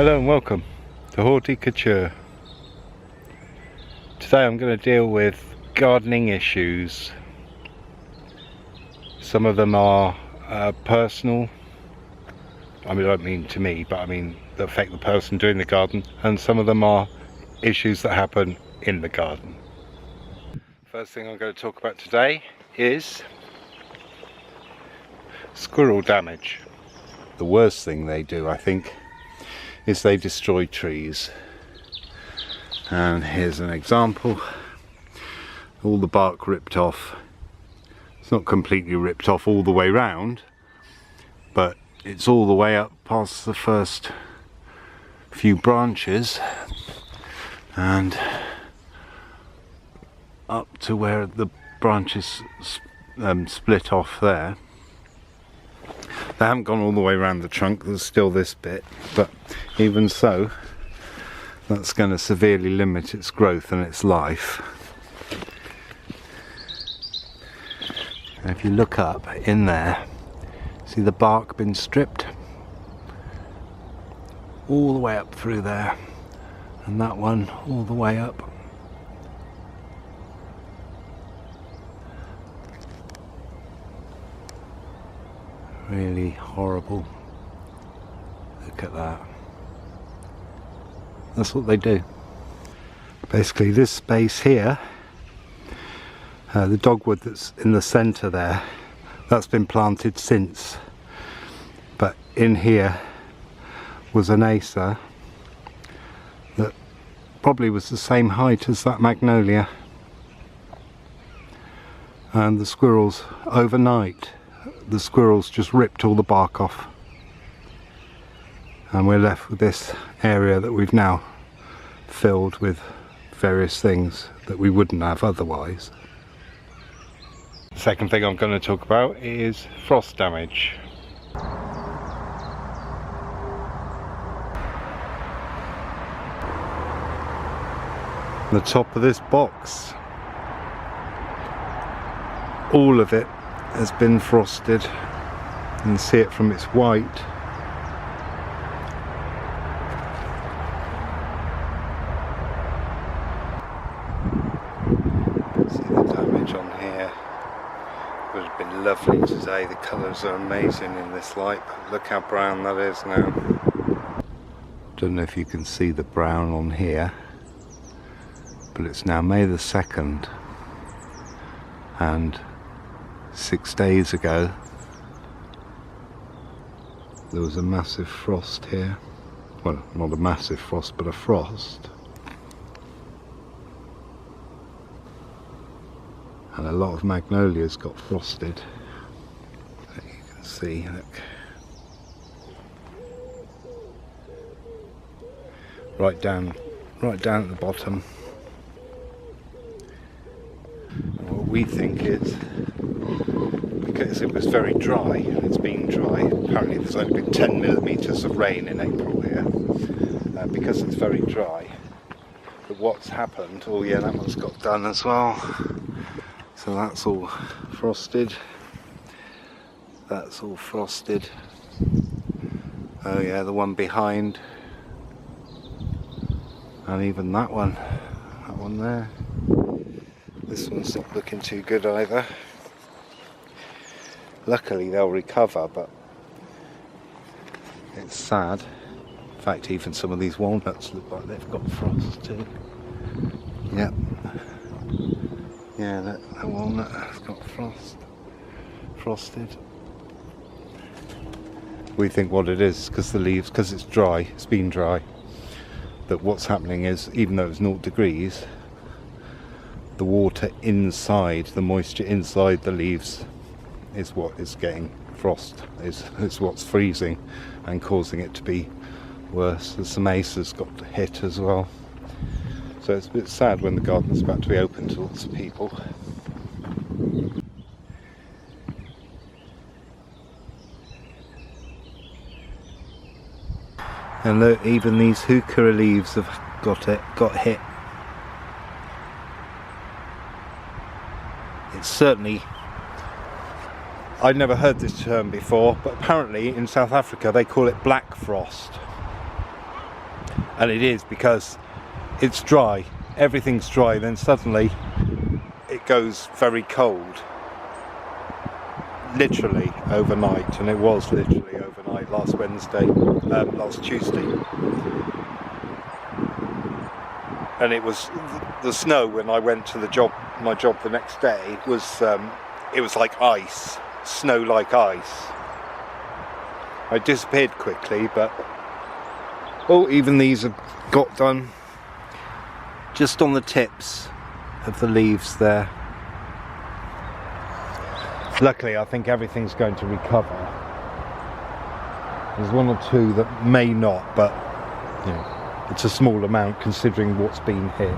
Hello and welcome to Horticulture. Today I'm going to deal with gardening issues. Some of them are personal. I don't mean to me, but I mean that affect the person doing the garden, and some of them are issues that happen in the garden. First thing I'm going to talk about today is squirrel damage. The worst thing they do, I think, is they destroy trees. And here's an example. All the bark ripped off. It's not completely ripped off all the way round, but it's all the way up past the first few branches and up to where the branches split off there. They haven't gone all the way around the trunk, there's still this bit, but even so, that's going to severely limit its growth and its life. And if you look up in there, see the bark been stripped all the way up through there, and that one all the way up. Really horrible. Look at that. That's what they do. Basically this space here, the dogwood that's in the centre there, that's been planted since. But in here was an acer that probably was the same height as that magnolia. And the squirrels, overnight, the squirrels just ripped all the bark off. And we're left with this area that we've now filled with various things that we wouldn't have otherwise. The second thing I'm going to talk about is frost damage. The top of this box, all of it has been frosted. You can see it from its white. See the damage on here. It would have been lovely today. The colours are amazing in this light, but look how brown that is now. Don't know if you can see the brown on here, but it's now May the 2nd, and 6 days ago there was a massive frost here. Well, not a massive frost, but a frost. And a lot of magnolias got frosted. You can see, look. Right down at the bottom. And what we think is, because it was very dry, and it's been dry, apparently there's only been 10 millimetres of rain in April here, because it's very dry. But what's happened, oh yeah, that one's got done as well, so that's all frosted, that's all frosted. Oh yeah, the one behind, and even that one there. This one's not looking too good either. Luckily they'll recover, but it's sad. In fact, even some of these walnuts look like they've got frost too. Yep. Yeah, that walnut has got frosted. We think what it is because the leaves, because it's dry, it's been dry, that what's happening is, even though it's 0 degrees, the water inside, the moisture inside the leaves is what is getting frost, is what's freezing and causing it to be worse. Some acers got hit as well. So it's a bit sad when the garden's about to be open to lots of people. And look, even these heuchera leaves have got hit. It's certainly, I'd never heard this term before, but apparently in South Africa they call it black frost. And it is, because it's dry, everything's dry, then suddenly it goes very cold, literally overnight. And it was literally overnight last Tuesday. And it was the snow when I went to my job the next day was it was like ice, snow like ice. It disappeared quickly, but even these have got done just on the tips of the leaves there. Luckily, I think everything's going to recover. There's one or two that may not, but you know, it's a small amount considering what's been hit.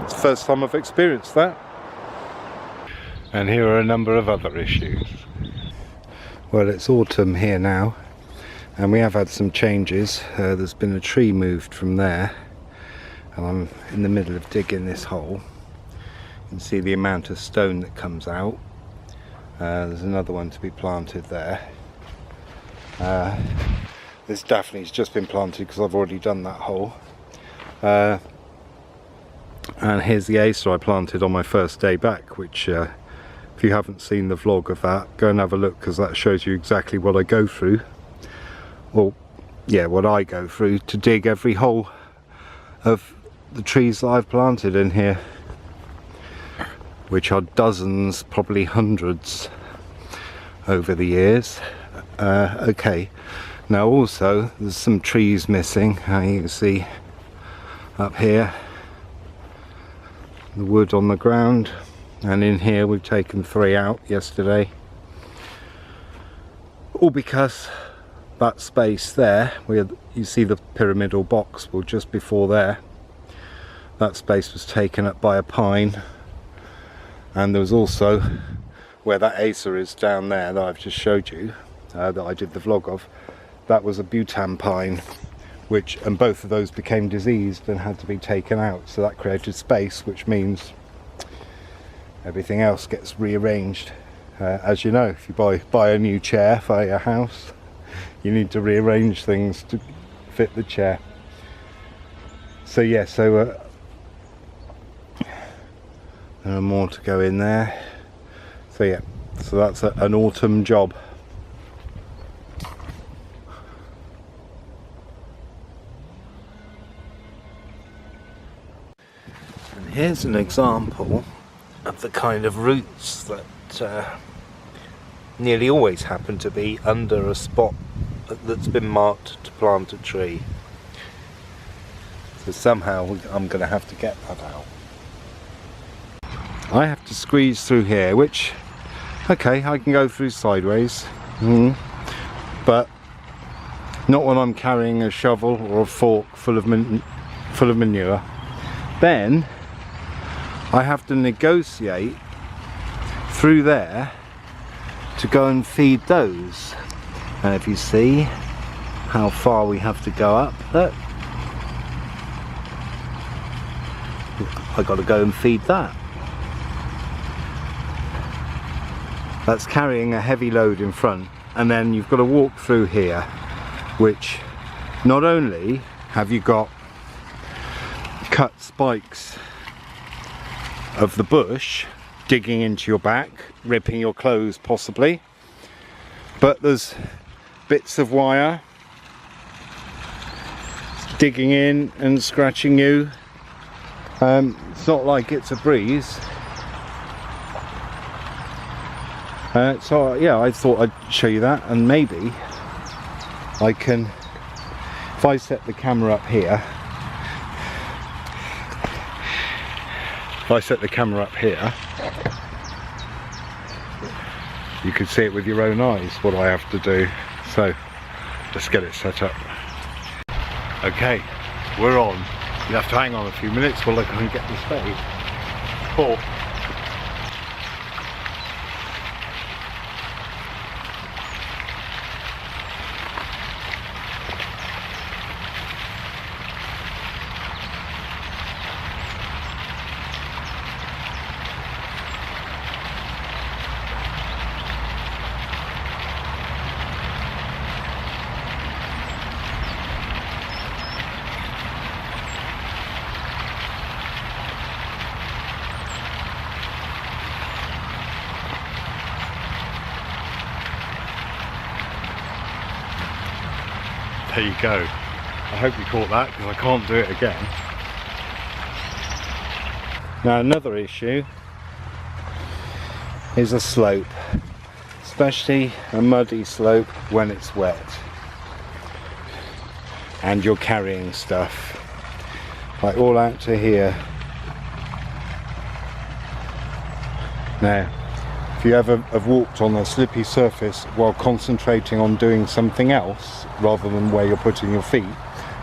It's the first time I've experienced that. And here are a number of other issues. Well, it's autumn here now, and we have had some changes. There's been a tree moved from there, and I'm in the middle of digging this hole. You can see the amount of stone that comes out. There's another one to be planted there. This Daphne's just been planted because I've already done that hole. And here's the Acer I planted on my first day back, which if you haven't seen the vlog of that, go and have a look, because that shows you exactly what I go through. Well, yeah, what I go through to dig every hole of the trees that I've planted in here, which are dozens, probably hundreds over the years. Okay. Now also there's some trees missing, you can see up here, the wood on the ground, and in here we've taken 3 out yesterday, all because that space there where you see the pyramidal box, well, just before there, that space was taken up by a pine, and there was also where that Acer is down there that I've just showed you, that I did the vlog of. That was a Bhutan pine, and both of those became diseased and had to be taken out. So that created space, which means everything else gets rearranged. As you know, if you buy a new chair for your house, you need to rearrange things to fit the chair. So yeah, there are more to go in there. So yeah, so that's an autumn job. Here's an example of the kind of roots that nearly always happen to be under a spot that's been marked to plant a tree. So somehow I'm going to have to get that out. I have to squeeze through here, which, okay, I can go through sideways, but not when I'm carrying a shovel or a fork full of manure. Then I have to negotiate through there to go and feed those. And if you see how far we have to go up, look, I got to go and feed that. That's carrying a heavy load in front, and then you've got to walk through here, which not only have you got cut spikes of the bush digging into your back, ripping your clothes possibly, but there's bits of wire digging in and scratching you. It's not like it's a breeze. So yeah, I thought I'd show you that, and maybe I can, if I set the camera up here, you could see it with your own eyes what I have to do. So let's get it set up. Okay, we're on. You have to hang on a few minutes while I go and get the spade. Cool. there you go. I hope you caught that because I can't do it again. Now another issue is a slope, especially a muddy slope when it's wet and you're carrying stuff, like all out to here. Now, if you ever have walked on a slippy surface while concentrating on doing something else rather than where you're putting your feet,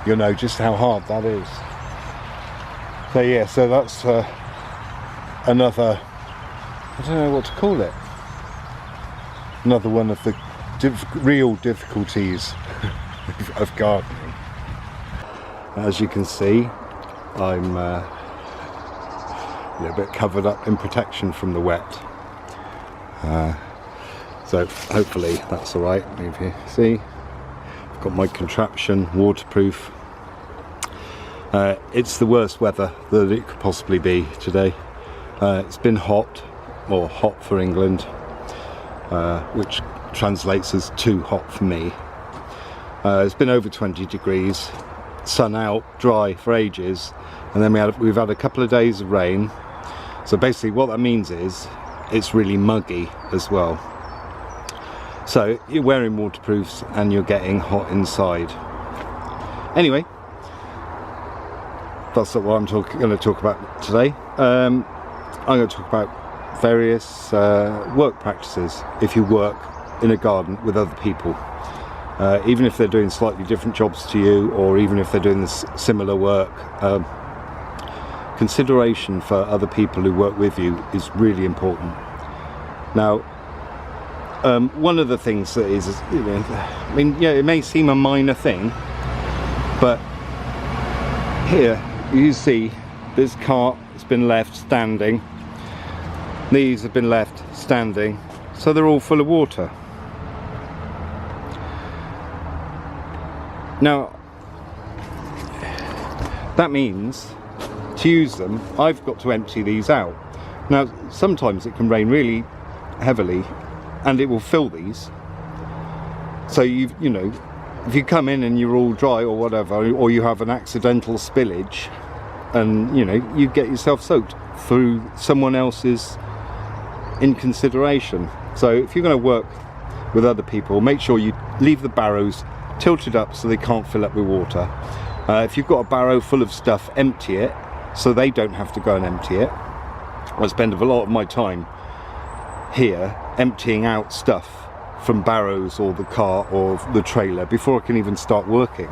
you'll know just how hard that is. So yeah, so that's another, I don't know what to call it, another one of the real difficulties of gardening. As you can see, I'm a little bit covered up in protection from the wet, so hopefully that's alright. If you see, I've got my contraption waterproof. It's the worst weather that it could possibly be today. It's been hot, or hot for England, which translates as too hot for me. It's been over 20 degrees, sun out, dry for ages, and then we've had a couple of days of rain. So basically what that means is it's really muggy as well. So you're wearing waterproofs and you're getting hot inside. Anyway, that's not what I'm going to talk about today. I'm going to talk about various work practices if you work in a garden with other people. Even if they're doing slightly different jobs to you, or even if they're doing this similar work, consideration for other people who work with you is really important. Now, one of the things that is, you know, I mean, yeah, it may seem a minor thing, but here you see this cart has been left standing, these have been left standing, so they're all full of water. Now, that means to use them, I've got to empty these out. Now, sometimes it can rain really heavily and it will fill these. So you know, if you come in and you're all dry or whatever, or you have an accidental spillage, and you know, you get yourself soaked through someone else's inconsideration. So if you're going to work with other people, make sure you leave the barrows tilted up so they can't fill up with water. If you've got a barrow full of stuff, empty it so they don't have to go and empty it. I spend a lot of my time here emptying out stuff from barrows or the car or the trailer before I can even start working.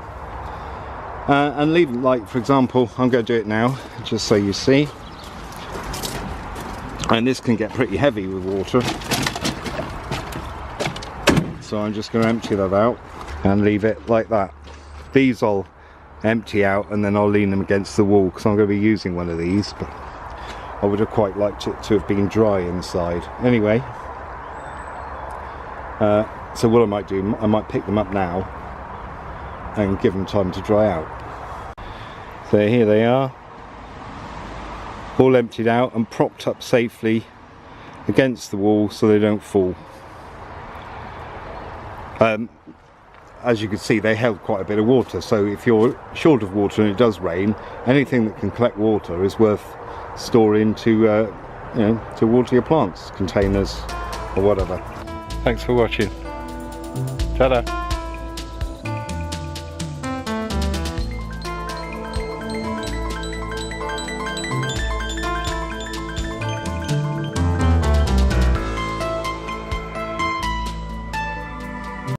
And leave, like for example, I'm going to do it now just so you see. And this can get pretty heavy with water. So I'm just going to empty that out and leave it like that. These I'll empty out and then I'll lean them against the wall because I'm going to be using one of these, but I would have quite liked it to have been dry inside. Anyway, so what I might do, I might pick them up now and give them time to dry out. So here they are, all emptied out and propped up safely against the wall so they don't fall. As you can see, they held quite a bit of water, so if you're short of water and it does rain, anything that can collect water is worth storing to you know, to water your plants, containers or whatever. Thanks for watching. Ta-da.